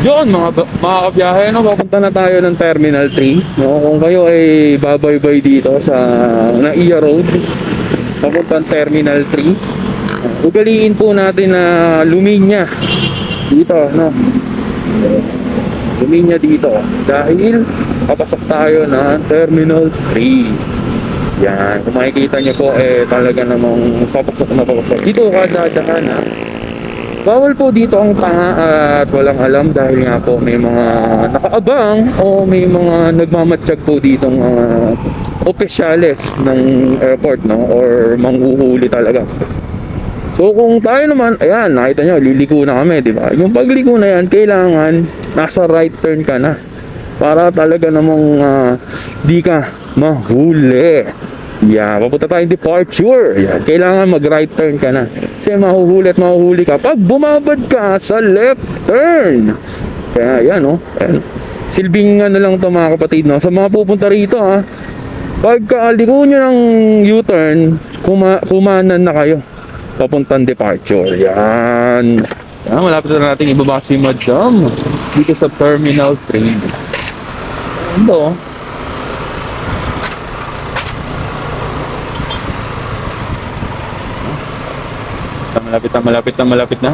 Yun mga kabiyahe, no, papunta na tayo ng Terminal 3. No? Kung kayo ay babaybay dito sa Naiya Road, papuntang Terminal 3, ugaliin po natin na luminya dito, no? Luminya dito dahil papasok tayo ng Terminal 3. Yan, kung makikita nyo po, talaga namang papasok na papasok. Dito kada daanan, bawal po dito ang tanga at walang alam dahil nga po may mga nakaabang o may mga nagmamatsyag po ditong opisyales ng airport, no? Or manghuhuli talaga. So kung tayo naman, ayan, nakita nyo, liliko na kami, di ba? Yung pagliko na yan, kailangan nasa right turn ka na para talaga namang di ka mahuli. Yeah, papunta tayong departure. Yeah, kailangan mag right turn ka na. Kasi mahuhuli at mahuhuli ka pag bumabad ka sa left turn. Kaya yan, no? Ayan. Silbing ano lang to mga kapatid, no? Sa mga pupunta rito, ha, pagka liko nyo ng U-turn, kumanan na kayo papuntang departure. Yan. Yan, malapit na natin ibaba si Madam dito sa Terminal 3. Ano? Malapit na.